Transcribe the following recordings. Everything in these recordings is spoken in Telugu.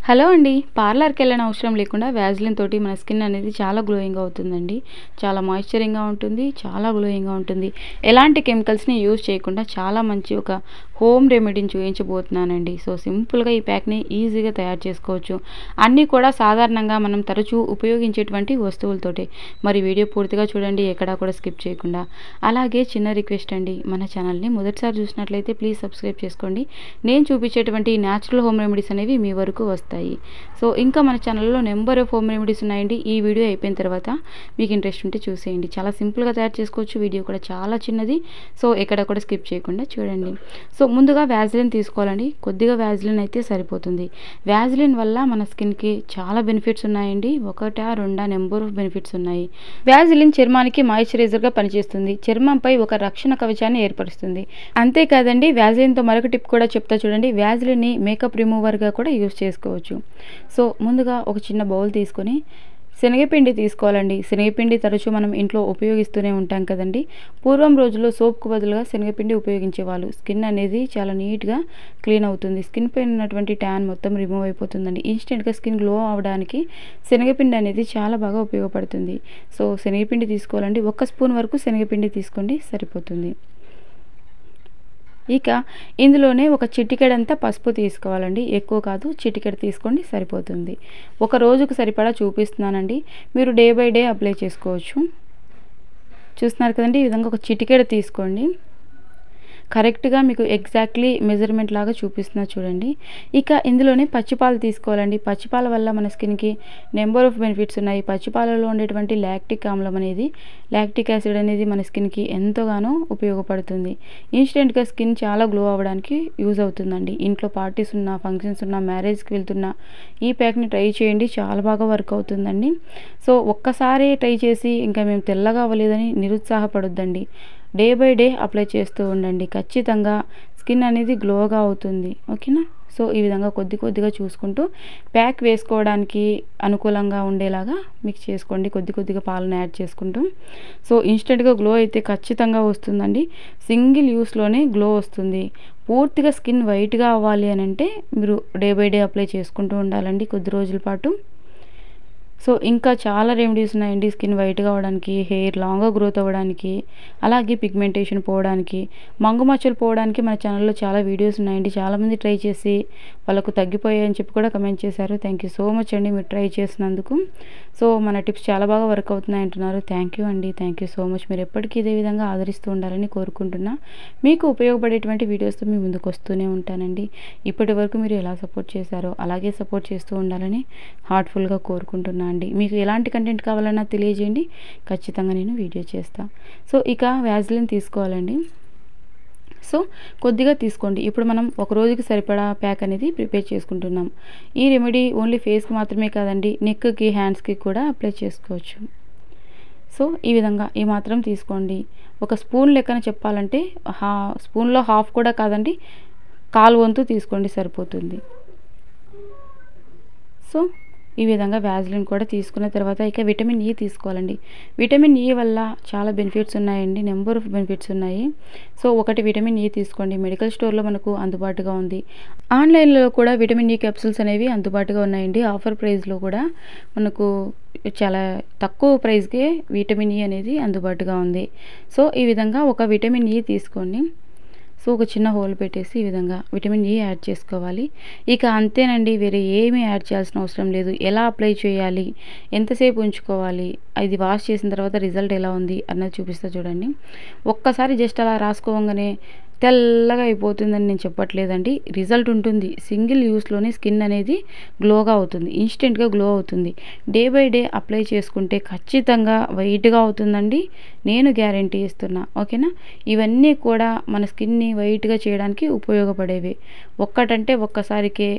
హలో అండి. పార్లర్‌కి వెళ్ళని అవసరం లేకుండా వ్యాజిలిన్ తోటి మన స్కిన్ అనేది చాలా గ్లోయింగ్ అవుతుందండి. చాలా మాయిశ్చరింగ్‌గా ఉంటుంది. చాలా గ్లోయింగ్‌గా ఉంటుంది. ఎలాంటి కెమికల్స్‌ని యూజ్ చేయకుండా చాలా మంచి ఒక హోమ్ రెమెడీని చూయించబోతున్నానండి. సో, సింపుల్‌గా ఈ ప్యాక్‌ని ఈజీగా తయారు చేసుకోవచ్చు. అన్నీ కూడా సాధారణంగా మనం తరచూ ఉపయోగించేటువంటి వస్తువులతోటే. మరి వీడియో పూర్తిగా చూడండి, ఎక్కడా కూడా స్కిప్ చేయకుండా. అలాగే చిన్న రిక్వెస్ట్ అండి, మన ఛానల్‌ని మొదటిసారి చూసినట్లయితే ప్లీజ్ సబ్స్క్రైబ్ చేసుకోండి. నేను చూపించేటువంటి న్యాచురల్ హోమ్ రెమెడీస్ అనేవి మీ వరకు వస్తాయి. సో, ఇంకా మన ఛానల్లో నెంబర్ ఆఫ్ హోమ్ రెమెడీస్ ఉన్నాయండి. ఈ వీడియో అయిపోయిన తర్వాత మీకు ఇంట్రెస్ట్ ఉంటే చూసేయండి. చాలా సింపుల్గా తయారు చేసుకోవచ్చు. వీడియో కూడా చాలా చిన్నది. సో, ఎక్కడ కూడా స్కిప్ చేయకుండా చూడండి. సో, ముందుగా వ్యాజిలిన్ తీసుకోవాలండి. కొద్దిగా వ్యాజిలిన్ అయితే సరిపోతుంది. వ్యాజిలిన్ వల్ల మన స్కిన్కి చాలా బెనిఫిట్స్ ఉన్నాయండి. ఒకటా రెండా నెంబర్ ఆఫ్ బెనిఫిట్స్ ఉన్నాయి. వ్యాజిలిన్ చర్మానికి మాయిశ్చరైజర్గా పనిచేస్తుంది. చర్మంపై ఒక రక్షణ కవచాన్ని ఏర్పరుస్తుంది. అంతేకాదండి, వ్యాజిలిన్తో మరొక టిప్ కూడా చెప్తా చూడండి. వ్యాజిలిన్ని మేకప్ రిమూవర్గా కూడా యూజ్ చేసుకోవచ్చు. సో, ముందుగా ఒక చిన్న బౌల్ తీసుకొని శనగపిండి తీసుకోవాలండి. శనగపిండి తరచూ మనం ఇంట్లో ఉపయోగిస్తూనే ఉంటాం కదండి. పూర్వం రోజుల్లో సోప్కు బదులుగా శనగపిండి ఉపయోగించేవాళ్ళు. స్కిన్ అనేది చాలా నీట్గా క్లీన్ అవుతుంది. స్కిన్ పైన ఉన్నటువంటి ట్యాన్ మొత్తం రిమూవ్ అయిపోతుందండి. ఇన్స్టెంట్గా స్కిన్ గ్లో అవ్వడానికి శనగపిండి అనేది చాలా బాగా ఉపయోగపడుతుంది. సో, శనగపిండి తీసుకోవాలండి. 1 స్పూన్ వరకు శనగపిండి తీసుకోండి, సరిపోతుంది. ఇక ఇందులోనే ఒక చిటికెడంతా పసుపు తీసుకోవాలండి. ఎక్కువ కాదు, చిటికెడు తీసుకోండి, సరిపోతుంది. ఒక రోజుకు సరిపడా చూపిస్తున్నానండి. మీరు డే బై డే అప్లై చేసుకోవచ్చు. చూస్తున్నారు కదండి, ఈ విధంగా ఒక చిటికెడు తీసుకోండి. కరెక్ట్గా మీకు ఎగ్జాక్ట్లీ మెజర్మెంట్ లాగా చూపిస్తున్నా చూడండి. ఇక ఇందులోనే పచ్చిపాలు తీసుకోవాలండి. పచ్చిపాల వల్ల మన స్కిన్కి నెంబర్ ఆఫ్ బెనిఫిట్స్ ఉన్నాయి. పచ్చిపాలలో ఉండేటువంటి లాక్టిక్ ఆమ్లం అనేది, లాక్టిక్ యాసిడ్ అనేది మన స్కిన్కి ఎంతగానో ఉపయోగపడుతుంది. ఇన్స్టెంట్గా స్కిన్ చాలా గ్లో అవ్వడానికి యూజ్ అవుతుందండి. ఇంట్లో పార్టీస్ ఉన్నా, ఫంక్షన్స్ ఉన్నా, మ్యారేజ్కి వెళ్తున్నా ఈ ప్యాక్ని ట్రై చేయండి. చాలా బాగా వర్క్ అవుతుందండి. సో, ఒక్కసారి ట్రై చేసి ఇంకా మేము తెల్లగా అవ్వలేదని నిరుత్సాహపడొద్దండి. డే బై డే అప్లై చేస్తూ ఉండండి. ఖచ్చితంగా స్కిన్ అనేది గ్లోగా అవుతుంది. ఓకేనా? సో, ఈ విధంగా కొద్ది కొద్దిగా చూసుకుంటూ ప్యాక్ వేసుకోవడానికి అనుకూలంగా ఉండేలాగా మిక్స్ చేసుకోండి. కొద్ది కొద్దిగా పాలను యాడ్ చేసుకుంటూ. సో, ఇన్స్టెంట్గా గ్లో అయితే ఖచ్చితంగా వస్తుందండి. సింగిల్ యూస్లోనే గ్లో వస్తుంది. పూర్తిగా స్కిన్ వైట్గా అవ్వాలి అని అంటే మీరు డే బై డే అప్లై చేసుకుంటూ ఉండాలండి కొద్ది రోజుల పాటు. సో, ఇంకా చాలా రెమెడీస్ ఉన్నాయండి స్కిన్ వైట్గా అవ్వడానికి, హెయిర్ లాంగ్గా గ్రోత్ అవ్వడానికి, అలాగే పిగ్మెంటేషన్ పోవడానికి, మంగు మచ్చలు పోవడానికి మన ఛానల్లో చాలా వీడియోస్ ఉన్నాయండి. చాలామంది ట్రై చేసి వాళ్ళకు తగ్గిపోయాయని చెప్పి కూడా కమెంట్ చేశారు. థ్యాంక్ యూ సో మచ్ అండి మీరు ట్రై చేసినందుకు. సో, మన టిప్స్ చాలా బాగా వర్క్ అవుతున్నాయి అంటున్నారు. థ్యాంక్ యూ అండి. Thank you so much. మీరు ఎప్పటికీ ఇదే విధంగా ఆదరిస్తూ ఉండాలని కోరుకుంటున్నా. మీకు ఉపయోగపడేటువంటి వీడియోస్తో మీ ముందుకు వస్తూనే ఉంటానండి. ఇప్పటి వరకు మీరు ఎలా సపోర్ట్ చేశారో అలాగే సపోర్ట్ చేస్తూ ఉండాలని హార్ట్ఫుల్గా కోరుకుంటున్నాను అండి. మీకు ఎలాంటి కంటెంట్ కావాలన్నా తెలియజేయండి. ఖచ్చితంగా నేను వీడియో చేస్తాను. సో, ఇక వ్యాజిలిన్ తీసుకోవాలండి. సో, కొద్దిగా తీసుకోండి. ఇప్పుడు మనం ఒక రోజుకి సరిపడా ప్యాక్ అనేది ప్రిపేర్ చేసుకుంటున్నాం. ఈ రెమెడీ ఓన్లీ ఫేస్కి మాత్రమే కాదండి, నెక్కి, హ్యాండ్స్కి కూడా అప్లై చేసుకోవచ్చు. సో, ఈ విధంగా ఈ మాత్రం తీసుకోండి. ఒక స్పూన్ లెక్కన చెప్పాలంటే స్పూన్లో హాఫ్ కూడా కాదండి, 1/4 వంతు తీసుకోండి, సరిపోతుంది. సో, ఈ విధంగా వ్యాజిలిన్ కూడా తీసుకున్న తర్వాత ఇక విటమిన్ ఈ తీసుకోవాలండి. విటమిన్ ఈ వల్ల చాలా బెనిఫిట్స్ ఉన్నాయండి. నెంబర్ ఆఫ్ బెనిఫిట్స్ ఉన్నాయి. సో, ఒకటి విటమిన్ ఈ తీసుకోండి. మెడికల్ స్టోర్లో మనకు అందుబాటుగా ఉంది. ఆన్లైన్లో కూడా విటమిన్ ఈ క్యాప్సూల్స్ అనేవి అందుబాటుగా ఉన్నాయండి. ఆఫర్ ప్రైస్లో కూడా మనకు చాలా తక్కువ ప్రైస్కే విటమిన్ ఈ అనేది అందుబాటుగా ఉంది. సో, ఈ విధంగా ఒక విటమిన్ ఈ తీసుకోండి. సో, ఒక చిన్న హోల్ పెట్టేసి ఈ విధంగా విటమిన్ ఈ యాడ్ చేసుకోవాలి. ఇక అంతేనండి, వేరే ఏమీ యాడ్ చేయాల్సిన అవసరం లేదు. ఎలా అప్లై చేయాలి, ఎంతసేపు ఉంచుకోవాలి, ఇది వాష్ చేసిన తర్వాత రిజల్ట్ ఎలా ఉంది అన్నది చూపిస్తా చూడండి. ఒక్కసారి జస్ట్ అలా రాసుకోగానే తెల్లగా అయిపోతుందని నేను చెప్పట్లేదండి. రిజల్ట్ ఉంటుంది. సింగిల్ యూస్లోనే స్కిన్ అనేది గ్లోగా అవుతుంది. ఇన్స్టెంట్గా గ్లో అవుతుంది. డే బై డే అప్లై చేసుకుంటే ఖచ్చితంగా వైట్గా అవుతుందండి. నేను గ్యారంటీ ఇస్తున్నా. ఓకేనా? ఇవన్నీ కూడా మన స్కిన్ని వైట్గా చేయడానికి ఉపయోగపడేవి. ఒక్కటంటే ఒక్కసారికే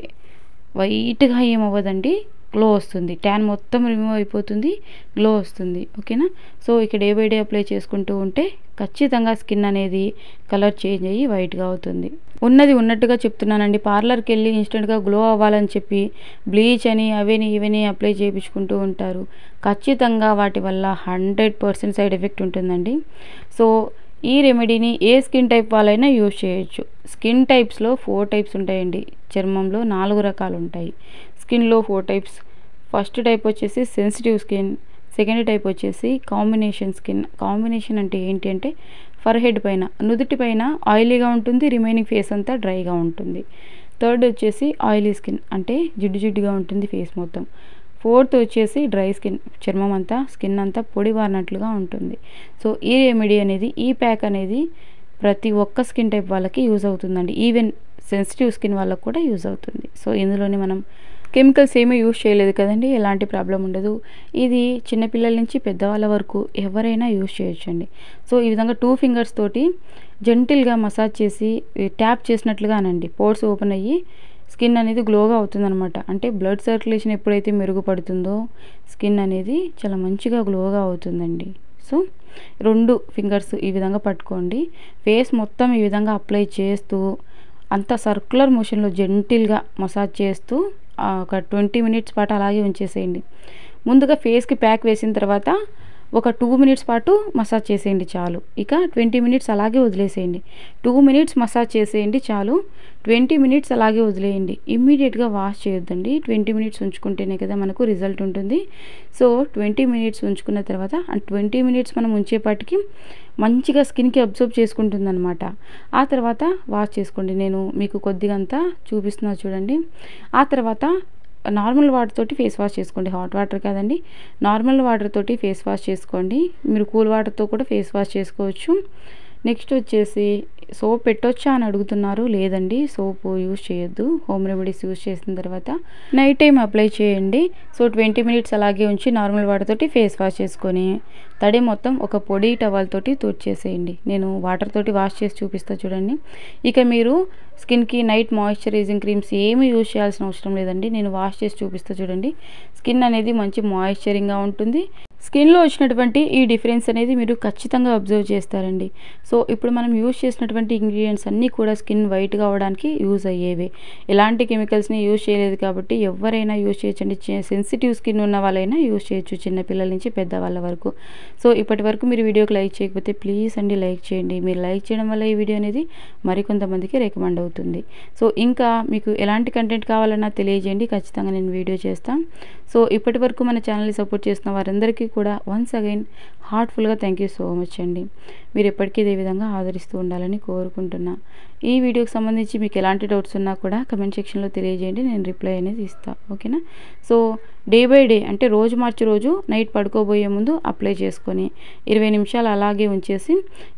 వైట్గా ఏమవ్వదండి, గ్లో వస్తుంది. ట్యాన్ మొత్తం రిమూవ్ అయిపోతుంది, గ్లో వస్తుంది. ఓకేనా? సో, ఇక డే బై డే అప్లై చేసుకుంటూ ఉంటే ఖచ్చితంగా స్కిన్ అనేది కలర్ చేంజ్ అయ్యి వైట్గా అవుతుంది. ఉన్నది ఉన్నట్టుగా చెప్తున్నానండి. పార్లర్కి వెళ్ళి ఇన్స్టెంట్గా గ్లో అవ్వాలని చెప్పి బ్లీచ్ అని అవని ఇవని అప్లై చేయించుకుంటూ ఉంటారు. ఖచ్చితంగా వాటి వల్ల 100% సైడ్ ఎఫెక్ట్ ఉంటుందండి. సో, ఈ రెమెడీని ఏ స్కిన్ టైప్ వాళ్ళైనా యూజ్ చేయొచ్చు. స్కిన్ టైప్స్లో 4 టైప్స్ ఉంటాయండి. చర్మంలో 4 రకాలు ఉంటాయి. స్కిన్లో 4 టైప్స్. ఫస్ట్ టైప్ వచ్చేసి సెన్సిటివ్ స్కిన్, సెకండ్ టైప్ వచ్చేసి కాంబినేషన్ స్కిన్. కాంబినేషన్ అంటే ఏంటి అంటే ఫర్ హెడ్ పైన, నుదుటి పైన ఆయిలీగా ఉంటుంది, రిమైనింగ్ ఫేస్ అంతా డ్రైగా ఉంటుంది. థర్డ్ వచ్చేసి ఆయిలీ స్కిన్, అంటే జిడ్డు జిడ్డుగా ఉంటుంది ఫేస్ మొత్తం. ఫోర్త్ వచ్చేసి డ్రై స్కిన్, చర్మం అంతా స్కిన్ అంతా పొడి వారినట్లుగా ఉంటుంది. సో ఈ రెమెడీ అనేది, ఈ ప్యాక్ అనేది ప్రతి ఒక్క స్కిన్ టైప్ వాళ్ళకి యూజ్ అవుతుందండి. ఈవెన్ సెన్సిటివ్ స్కిన్ వాళ్ళకి కూడా యూజ్ అవుతుంది. సో ఇందులోని మనం కెమికల్స్ ఏమీ యూజ్ చేయలేదు కదండి, ఎలాంటి ప్రాబ్లం ఉండదు. ఇది చిన్నపిల్లల నుంచి పెద్దవాళ్ళ వరకు ఎవరైనా యూజ్ చేయొచ్చండి. సో ఈ విధంగా 2 ఫింగర్స్ తోటి జెంటిల్గా మసాజ్ చేసి ట్యాప్ చేసినట్లుగా అనండి, పోర్స్ ఓపెన్ అయ్యి స్కిన్ అనేది గ్లోగా అవుతుందన్నమాట. అంటే బ్లడ్ సర్క్యులేషన్ ఎప్పుడైతే మెరుగుపడుతుందో స్కిన్ అనేది చాలా మంచిగా గ్లోగా అవుతుందండి. సో 2 ఫింగర్స్ ఈ విధంగా పట్టుకోండి, ఫేస్ మొత్తం ఈ విధంగా అప్లై చేస్తూ అంతా సర్క్యులర్ మోషన్లో జెంటిల్గా మసాజ్ చేస్తూ ఒక 20 మినిట్స్ పాటు అలాగే ఉంచేసేయండి. ముందుగా ఫేస్కి ప్యాక్ వేసిన తర్వాత ఒక 2 మినిట్స్ పాటు మసాజ్ చేసేయండి చాలు. ఇక 20 మినిట్స్ అలాగే వదిలేసేయండి. 2 మినిట్స్ మసాజ్ చేసేయండి చాలు, 20 మినిట్స్ అలాగే వదిలేయండి. ఇమ్మీడియట్గా వాష్ చేయొద్దండి. 20 మినిట్స్ ఉంచుకుంటేనే కదా మనకు రిజల్ట్ ఉంటుంది. సో 20 మినిట్స్ ఉంచుకున్న తర్వాత, 20 మినిట్స్ మనం ఉంచేపాటికి మంచిగా స్కిన్కి అబ్జర్వ్ చేసుకుంటుంది అనమాట. ఆ తర్వాత వాష్ చేసుకోండి. నేను మీకు కొద్దిగా అంతా చూపిస్తున్నా చూడండి. ఆ తర్వాత నార్మల్ వాటర్ తోటి ఫేస్ వాష్ చేసుకోండి, హాట్ వాటర్ కాదండి, నార్మల్ వాటర్ తోటి ఫేస్ వాష్ చేసుకోండి. మీరు కూల్ వాటర్తో కూడా ఫేస్ వాష్ చేసుకోవచ్చు. నెక్స్ట్ వచ్చేసి సోప్ పెట్టొచ్చా అని అడుగుతున్నారు. లేదండి, సోప్ యూజ్ చేయొద్దు. హోమ్ రెమెడీస్ యూజ్ చేసిన తర్వాత నైట్ టైం అప్లై చేయండి. సో 20 మినిట్స్ అలాగే ఉంచి నార్మల్ వాటర్ తోటి ఫేస్ వాష్ చేసుకొని తడి మొత్తం ఒక పొడి టవల్ తోటి తుడిచేసేయండి. నేను వాటర్ తోటి వాష్ చేసి చూపిస్తా చూడండి. ఇక మీరు స్కిన్కి నైట్ మాయిశ్చరైజింగ్ క్రీమ్స్ ఏమీ యూజ్ చేయాల్సిన అవసరం లేదండి. నేను వాష్ చేసి చూపిస్తా చూడండి. స్కిన్ అనేది మంచి మాయిశ్చరింగ్గా ఉంటుంది. స్కిన్లో వచ్చినటువంటి ఈ డిఫరెన్స్ అనేది మీరు ఖచ్చితంగా అబ్జర్వ్ చేస్తారండి. సో ఇప్పుడు మనం యూజ్ చేసినటువంటి ఇంగ్రీడియంట్స్ అన్నీ కూడా స్కిన్ వైట్గా అవ్వడానికి యూజ్ అయ్యేవి. ఎలాంటి కెమికల్స్ని యూజ్ చేయలేదు కాబట్టి ఎవరైనా యూజ్ చేయొచ్చండి. సెన్సిటివ్ స్కిన్ ఉన్న వాళ్ళైనా యూజ్ చేయొచ్చు, చిన్నపిల్లల నుంచి పెద్దవాళ్ళ వరకు. సో ఇప్పటి వరకు మీరు వీడియోకి లైక్ చేయకపోతే ప్లీజ్ అండి లైక్ చేయండి. మీరు లైక్ చేయడం వల్ల ఈ వీడియో అనేది మరికొంతమందికి రికమెండ్ అవుతుంది. సో ఇంకా మీకు ఎలాంటి కంటెంట్ కావాలన్నా తెలియజేయండి, ఖచ్చితంగా నేను వీడియో చేస్తాను. సో ఇప్పటి వరకు మన ఛానల్ని సపోర్ట్ చేస్తున్న వారందరికీ కూడా వన్స్ అగైన్ హార్ట్ఫుల్గా థ్యాంక్ యూ సో మచ్ అండి. మీరు ఎప్పటికీ ఇదే విధంగా ఆదరిస్తూ ఉండాలని కోరుకుంటున్నా. ఈ వీడియోకి సంబంధించి మీకు ఎలాంటి డౌట్స్ ఉన్నా కూడా కమెంట్ సెక్షన్లో తెలియజేయండి, నేను రిప్లై అనేది ఇస్తాను. ఓకేనా? సో డే బై డే, అంటే రోజు మార్చి రోజు నైట్ పడుకోబోయే ముందు అప్లై చేసుకొని 20 నిమిషాలు అలాగే ఉంచేసి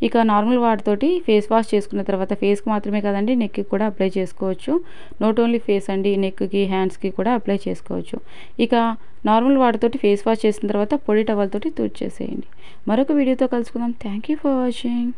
ఇక నార్మల్ వాటర్ తోటి ఫేస్ వాష్ చేసుకున్న తర్వాత, ఫేస్కి మాత్రమే కదండి, నెక్కి కూడా అప్లై చేసుకోవచ్చు. నాట్ ఓన్లీ ఫేస్ అండి, నెక్కి హ్యాండ్స్కి కూడా అప్లై చేసుకోవచ్చు. ఇక నార్మల్ వాటర్ తోటి ఫేస్ వాష్ చేసిన తర్వాత పొడి టవల్ తోటి తుడిచేసేయండి. మరొక వీడియోతో కలుసుకుందాం. Thank you for watching.